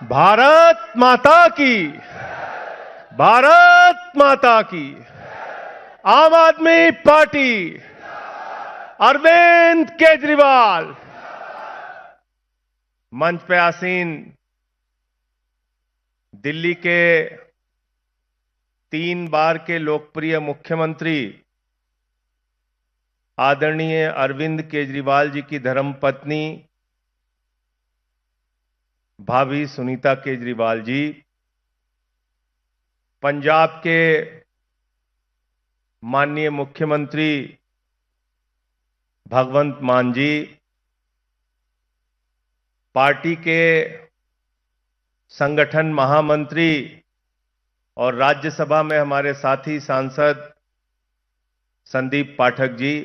भारत माता की, भारत माता की। आम आदमी पार्टी, अरविंद केजरीवाल। मंच पे आसीन दिल्ली के 3 बार के लोकप्रिय मुख्यमंत्री आदरणीय अरविंद केजरीवाल जी की धर्मपत्नी भाभी सुनीता केजरीवाल जी, पंजाब के माननीय मुख्यमंत्री भगवंत मान जी, पार्टी के संगठन महामंत्री और राज्यसभा में हमारे साथी सांसद संदीप पाठक जी,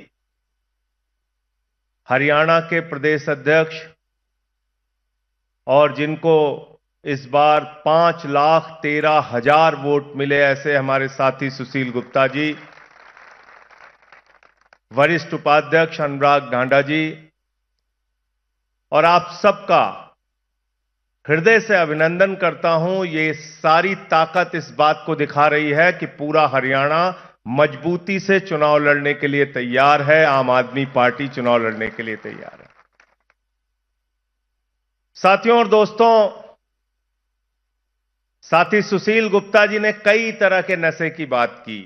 हरियाणा के प्रदेश अध्यक्ष और जिनको इस बार 5,13,000 वोट मिले ऐसे हमारे साथी सुशील गुप्ता जी, वरिष्ठ उपाध्यक्ष अनुराग ढांडा जी, और आप सबका हृदय से अभिनंदन करता हूं। ये सारी ताकत इस बात को दिखा रही है कि पूरा हरियाणा मजबूती से चुनाव लड़ने के लिए तैयार है। आम आदमी पार्टी चुनाव लड़ने के लिए तैयार है। साथियों और दोस्तों, साथी सुशील गुप्ता जी ने कई तरह के नशे की बात की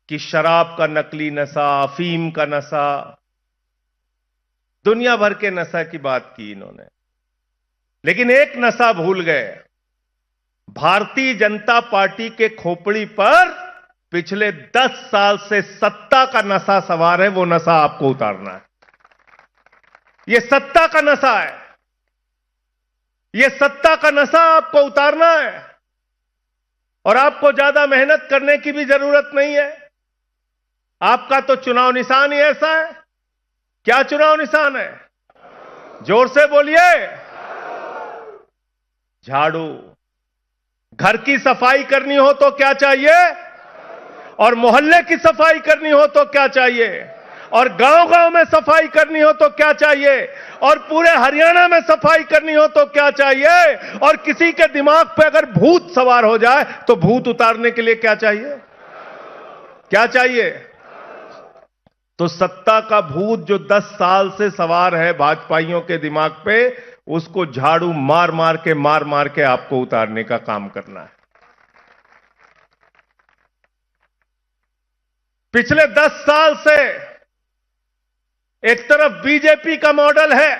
कि शराब का नकली नशा, अफीम का नशा, दुनिया भर के नशा की बात की इन्होंने, लेकिन एक नशा भूल गए। भारतीय जनता पार्टी के खोपड़ी पर पिछले 10 साल से सत्ता का नशा सवार है, वो नशा आपको उतारना है। ये सत्ता का नशा है, ये सत्ता का नशा आपको उतारना है और आपको ज्यादा मेहनत करने की भी जरूरत नहीं है। आपका तो चुनाव निशान ही ऐसा है। क्या चुनाव निशान है? जोर से बोलिए। झाड़ू। घर की सफाई करनी हो तो क्या चाहिए? और मोहल्ले की सफाई करनी हो तो क्या चाहिए? और गांव-गांव में सफाई करनी हो तो क्या चाहिए? और पूरे हरियाणा में सफाई करनी हो तो क्या चाहिए? और किसी के दिमाग पे अगर भूत सवार हो जाए तो भूत उतारने के लिए क्या चाहिए? क्या चाहिए? तो सत्ता का भूत जो 10 साल से सवार है भाजपाइयों के दिमाग पे, उसको झाड़ू मार मार के आपको उतारने का काम करना है। पिछले 10 साल से एक तरफ बीजेपी का मॉडल है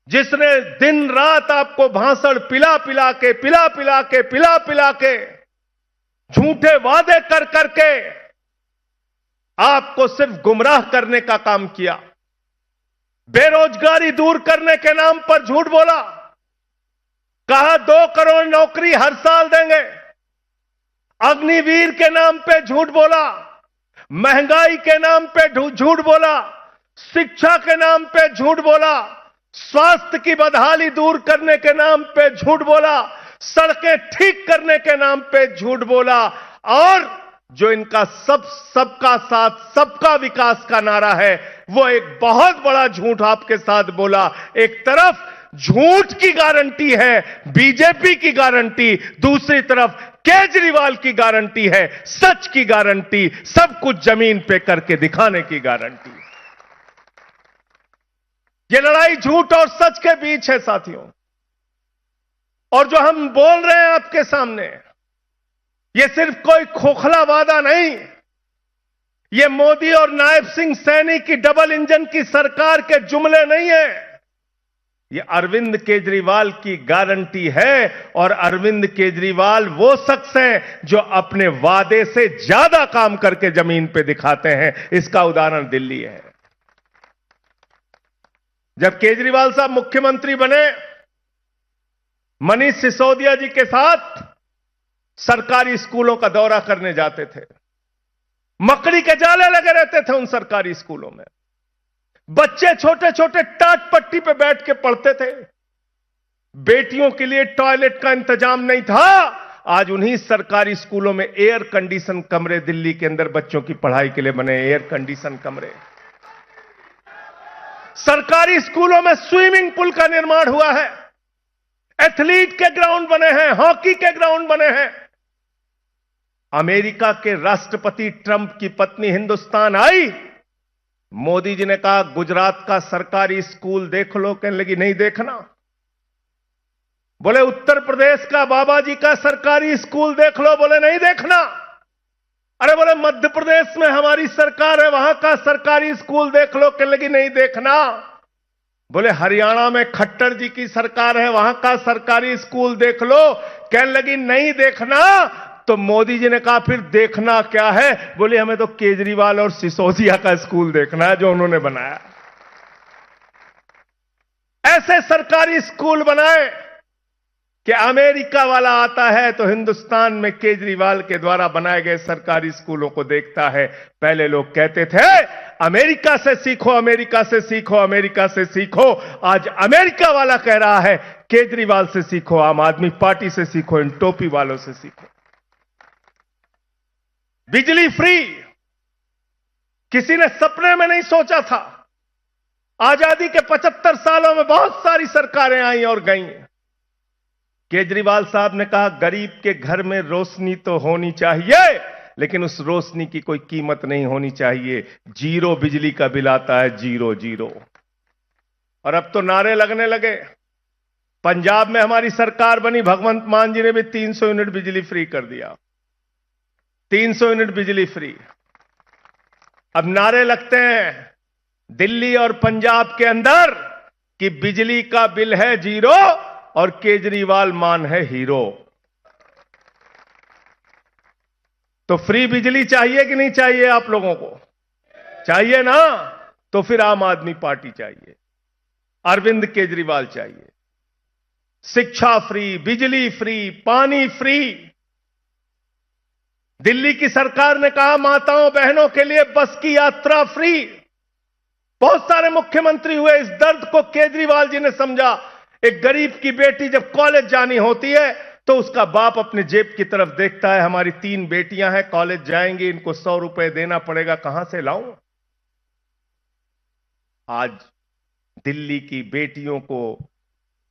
जिसने दिन रात आपको भाषण पिला पिला के झूठे वादे कर करके आपको सिर्फ गुमराह करने का काम किया। बेरोजगारी दूर करने के नाम पर झूठ बोला, कहा 2 करोड़ नौकरी हर साल देंगे। अग्निवीर के नाम पे झूठ बोला, महंगाई के नाम पे झूठ बोला, शिक्षा के नाम पे झूठ बोला, स्वास्थ्य की बदहाली दूर करने के नाम पे झूठ बोला, सड़कें ठीक करने के नाम पे झूठ बोला, और जो इनका सबका साथ सबका विकास का नारा है वो एक बहुत बड़ा झूठ आपके साथ बोला। एक तरफ झूठ की गारंटी है बीजेपी की गारंटी, दूसरी तरफ केजरीवाल की गारंटी है सच की गारंटी, सब कुछ जमीन पे करके दिखाने की गारंटी। ये लड़ाई झूठ और सच के बीच है साथियों। और जो हम बोल रहे हैं आपके सामने, ये सिर्फ कोई खोखला वादा नहीं, ये मोदी और नायब सिंह सैनी की डबल इंजन की सरकार के जुमले नहीं है, ये अरविंद केजरीवाल की गारंटी है। और अरविंद केजरीवाल वो शख्स हैं जो अपने वादे से ज्यादा काम करके जमीन पे दिखाते हैं। इसका उदाहरण दिल्ली है। जब केजरीवाल साहब मुख्यमंत्री बने, मनीष सिसोदिया जी के साथ सरकारी स्कूलों का दौरा करने जाते थे। मकड़ी के जाले लगे रहते थे उन सरकारी स्कूलों में। बच्चे छोटे छोटे टाट पट्टी पे बैठ के पढ़ते थे। बेटियों के लिए टॉयलेट का इंतजाम नहीं था। आज उन्हीं सरकारी स्कूलों में एयर कंडीशन कमरे दिल्ली के अंदर बच्चों की पढ़ाई के लिए बने एयर कंडीशन कमरे। सरकारी स्कूलों में स्विमिंग पूल का निर्माण हुआ है। एथलीट के ग्राउंड बने हैं, हॉकी के ग्राउंड बने हैं। अमेरिका के राष्ट्रपति ट्रंप की पत्नी हिंदुस्तान आई, मोदी जी ने कहा गुजरात का सरकारी स्कूल देख लो, कहने लगी नहीं देखना। बोले उत्तर प्रदेश का बाबा जी का सरकारी स्कूल देख लो, बोले नहीं देखना। अरे बोले मध्य प्रदेश में हमारी सरकार है, वहां का सरकारी स्कूल देख लो, कहने लगी नहीं देखना। बोले हरियाणा में खट्टर जी की सरकार है, वहां का सरकारी स्कूल देख लो, कहने लगी नहीं देखना। तो मोदी जी ने कहा फिर देखना क्या है? बोले हमें तो केजरीवाल और सिसोदिया का स्कूल देखना है जो उन्होंने बनाया। ऐसे सरकारी स्कूल बनाए कि अमेरिका वाला आता है तो हिंदुस्तान में केजरीवाल के द्वारा बनाए गए सरकारी स्कूलों को देखता है। पहले लोग कहते थे अमेरिका से सीखो, अमेरिका से सीखो, अमेरिका से सीखो। आज अमेरिका वाला कह रहा है केजरीवाल से सीखो, आम आदमी पार्टी से सीखो, इन टोपी वालों से सीखो। बिजली फ्री किसी ने सपने में नहीं सोचा था। आजादी के 75 सालों में बहुत सारी सरकारें आई और गईं। केजरीवाल साहब ने कहा गरीब के घर में रोशनी तो होनी चाहिए, लेकिन उस रोशनी की कोई कीमत नहीं होनी चाहिए। जीरो बिजली का बिल आता है, जीरो जीरो। और अब तो नारे लगने लगे। पंजाब में हमारी सरकार बनी, भगवंत मान जी ने भी 300 यूनिट बिजली फ्री कर दिया, 300 यूनिट बिजली फ्री। अब नारे लगते हैं दिल्ली और पंजाब के अंदर कि बिजली का बिल है जीरो और केजरीवाल मान है हीरो। तो फ्री बिजली चाहिए कि नहीं चाहिए? आप लोगों को चाहिए ना? तो फिर आम आदमी पार्टी चाहिए, अरविंद केजरीवाल चाहिए। शिक्षा फ्री, बिजली फ्री, पानी फ्री। दिल्ली की सरकार ने कहा माताओं बहनों के लिए बस की यात्रा फ्री। बहुत सारे मुख्यमंत्री हुए, इस दर्द को केजरीवाल जी ने समझा। एक गरीब की बेटी जब कॉलेज जानी होती है तो उसका बाप अपने जेब की तरफ देखता है, हमारी 3 बेटियां हैं, कॉलेज जाएंगी, इनको 100 रुपए देना पड़ेगा, कहां से लाऊं? आज दिल्ली की बेटियों को,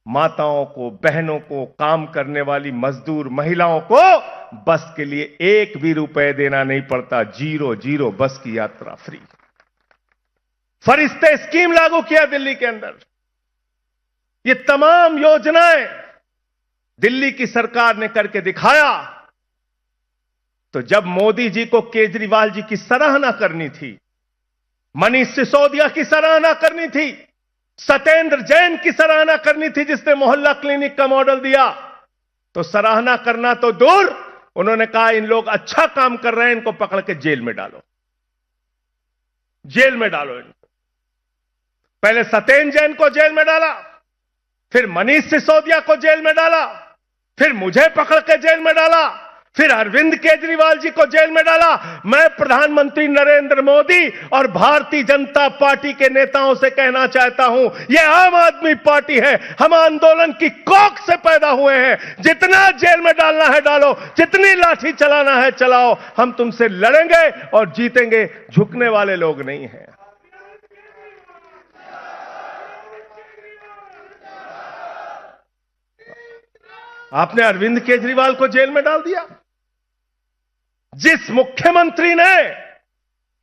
माताओं को, बहनों को, काम करने वाली मजदूर महिलाओं को बस के लिए 1 भी रुपए देना नहीं पड़ता। जीरो जीरो बस की यात्रा फ्री। फरिश्ते स्कीम लागू किया दिल्ली के अंदर। ये तमाम योजनाएं दिल्ली की सरकार ने करके दिखाया। तो जब मोदी जी को केजरीवाल जी की सराहना करनी थी, मनीष सिसोदिया की सराहना करनी थी, सत्येंद्र जैन की सराहना करनी थी जिसने मोहल्ला क्लिनिक का मॉडल दिया, तो सराहना करना तो दूर, उन्होंने कहा इन लोग अच्छा काम कर रहे हैं, इनको पकड़ के जेल में डालो, जेल में डालो इनको। पहले सत्येंद्र जैन को जेल में डाला, फिर मनीष सिसोदिया को जेल में डाला, फिर मुझे पकड़ के जेल में डाला, फिर अरविंद केजरीवाल जी को जेल में डाला। मैं प्रधानमंत्री नरेंद्र मोदी और भारतीय जनता पार्टी के नेताओं से कहना चाहता हूं, यह आम आदमी पार्टी है, हम आंदोलन की कोख से पैदा हुए हैं। जितना जेल में डालना है डालो, जितनी लाठी चलाना है चलाओ, हम तुमसे लड़ेंगे और जीतेंगे, झुकने वाले लोग नहीं हैं। आपने अरविंद केजरीवाल को जेल में डाल दिया। जिस मुख्यमंत्री ने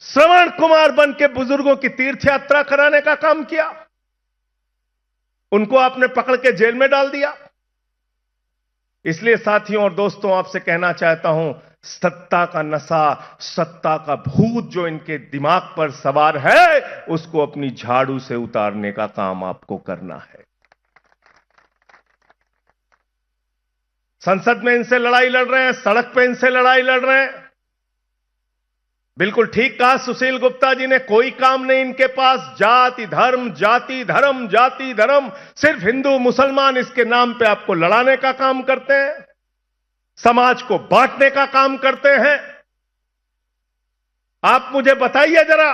श्रवण कुमार बन के बुजुर्गों की तीर्थ यात्रा कराने का काम किया, उनको आपने पकड़ के जेल में डाल दिया। इसलिए साथियों और दोस्तों, आपसे कहना चाहता हूं, सत्ता का नशा, सत्ता का भूत जो इनके दिमाग पर सवार है, उसको अपनी झाड़ू से उतारने का काम आपको करना है। संसद में इनसे लड़ाई लड़ रहे हैं, सड़क पे इनसे लड़ाई लड़ रहे हैं। बिल्कुल ठीक कहा सुशील गुप्ता जी ने, कोई काम नहीं इनके पास। जाति धर्म, जाति धर्म, जाति धर्म, सिर्फ हिंदू मुसलमान इसके नाम पे आपको लड़ाने का काम करते हैं, समाज को बांटने का काम करते हैं। आप मुझे बताइए जरा,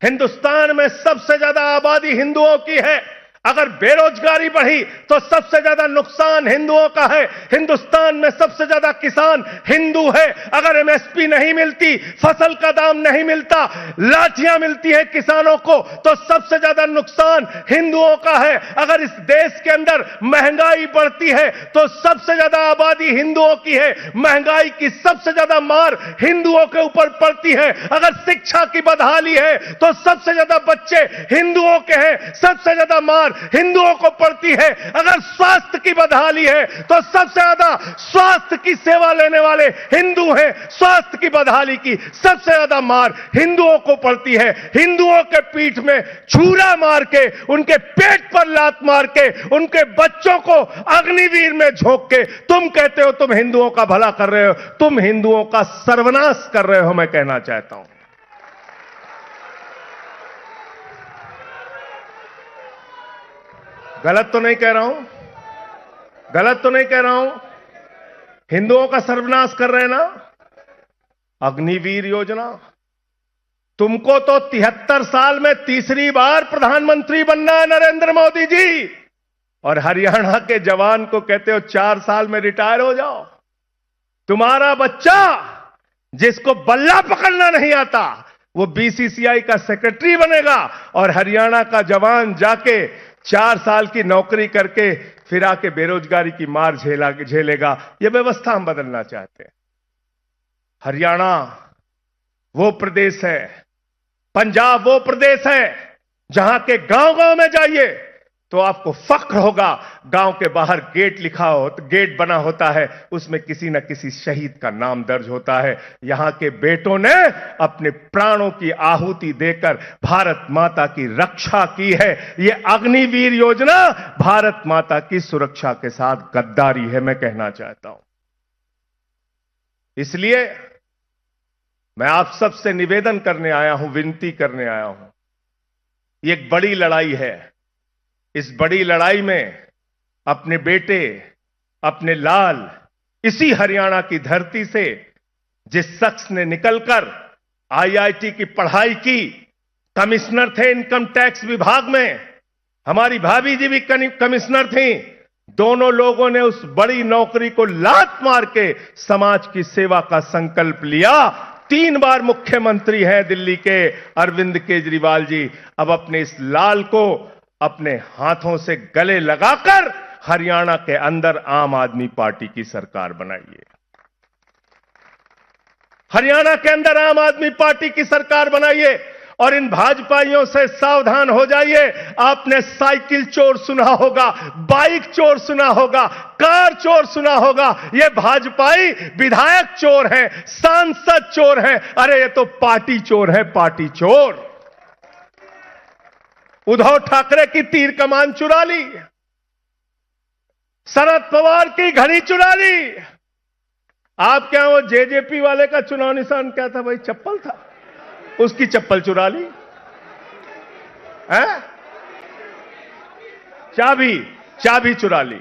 हिंदुस्तान में सबसे ज्यादा आबादी हिंदुओं की है, अगर बेरोजगारी बढ़ी तो सबसे ज्यादा नुकसान हिंदुओं का है। हिंदुस्तान में सबसे ज्यादा किसान हिंदू है। अगर एमएसपी नहीं मिलती, फसल का दाम नहीं मिलता, लाठियां मिलती है किसानों को, तो सबसे ज्यादा नुकसान हिंदुओं का है। अगर इस देश के अंदर महंगाई बढ़ती है तो सबसे ज्यादा आबादी हिंदुओं की है। महंगाई की सबसे ज्यादा मार हिंदुओं के ऊपर पड़ती है। अगर शिक्षा की बदहाली है तो सबसे ज्यादा बच्चे हिंदुओं के हैं, सबसे ज्यादा मार हिंदुओं को पड़ती है। अगर स्वास्थ्य की बदहाली है तो सबसे ज्यादा स्वास्थ्य की सेवा लेने वाले हिंदू हैं। स्वास्थ्य की बदहाली की सबसे ज्यादा मार हिंदुओं को पड़ती है। हिंदुओं के पीठ में छुरा मार के, उनके पेट पर लात मार के, उनके बच्चों को अग्निवीर में झोंक के तुम कहते हो तुम हिंदुओं का भला कर रहे हो, तुम हिंदुओं का सर्वनाश कर रहे हो। मैं कहना चाहता हूं, गलत तो नहीं कह रहा हूं, गलत तो नहीं कह रहा हूं। हिंदुओं का सर्वनाश कर रहे हैं ना। अग्निवीर योजना, तुमको तो 73 साल में तीसरी बार प्रधानमंत्री बनना है नरेंद्र मोदी जी, और हरियाणा के जवान को कहते हो 4 साल में रिटायर हो जाओ। तुम्हारा बच्चा जिसको बल्ला पकड़ना नहीं आता वो बीसीसीआई का सेक्रेटरी बनेगा, और हरियाणा का जवान जाके 4 साल की नौकरी करके फिर आके बेरोजगारी की मार झेलेगा। यह व्यवस्था हम बदलना चाहते हैं। हरियाणा वो प्रदेश है, पंजाब वो प्रदेश है जहां के गांव-गांव में जाइए तो आपको फख्र होगा। गांव के बाहर गेट बना होता है, उसमें किसी न किसी शहीद का नाम दर्ज होता है। यहां के बेटों ने अपने प्राणों की आहुति देकर भारत माता की रक्षा की है। यह अग्निवीर योजना भारत माता की सुरक्षा के साथ गद्दारी है, मैं कहना चाहता हूं। इसलिए मैं आप सबसे निवेदन करने आया हूं, विनती करने आया हूं। यह एक बड़ी लड़ाई है। इस बड़ी लड़ाई में अपने बेटे, अपने लाल, इसी हरियाणा की धरती से जिस शख्स ने निकलकर आईआईटी की पढ़ाई की, कमिश्नर थे इनकम टैक्स विभाग में, हमारी भाभी जी भी कमिश्नर थी, दोनों लोगों ने उस बड़ी नौकरी को लात मार के समाज की सेवा का संकल्प लिया। 3 बार मुख्यमंत्री हैं दिल्ली के अरविंद केजरीवाल जी। अब अपने इस लाल को अपने हाथों से गले लगाकर हरियाणा के अंदर आम आदमी पार्टी की सरकार बनाइए। हरियाणा के अंदर आम आदमी पार्टी की सरकार बनाइए, और इन भाजपाइयों से सावधान हो जाइए। आपने साइकिल चोर सुना होगा, बाइक चोर सुना होगा, कार चोर सुना होगा। ये भाजपाई विधायक चोर हैं, सांसद चोर हैं। अरे ये तो पार्टी चोर है, पार्टी चोर। उद्धव ठाकरे की तीर कमान चुरा ली, शरद पवार की घड़ी चुरा ली। आप क्या वो जेजेपी वाले का चुनाव निशान क्या था भाई? चप्पल था, उसकी चप्पल चुरा ली है? चाबी चुरा ली।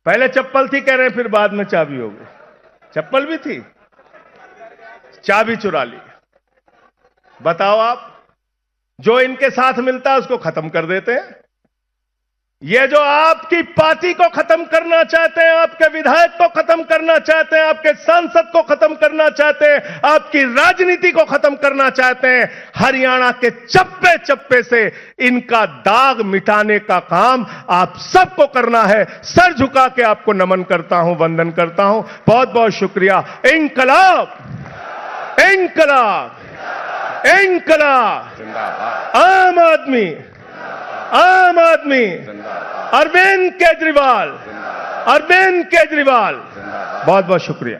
पहले चप्पल थी कह रहे हैं, फिर बाद में चाबी हो गई। चप्पल भी थी, चाबी चुरा ली। बताओ आप, जो इनके साथ मिलता है उसको खत्म कर देते हैं। ये जो आपकी पार्टी को खत्म करना चाहते हैं, आपके विधायक को खत्म करना चाहते हैं, आपके सांसद को खत्म करना चाहते हैं, आपकी राजनीति को खत्म करना चाहते हैं, हरियाणा के चप्पे चप्पे से इनका दाग मिटाने का काम आप सबको करना है। सर झुका के आपको नमन करता हूं, वंदन करता हूं। बहुत बहुत शुक्रिया। इंकलाब, इंकलाब, इंकलाब। आम आदमी, आम आदमी, अरविंद केजरीवाल, अरविंद केजरीवाल। बहुत बहुत शुक्रिया।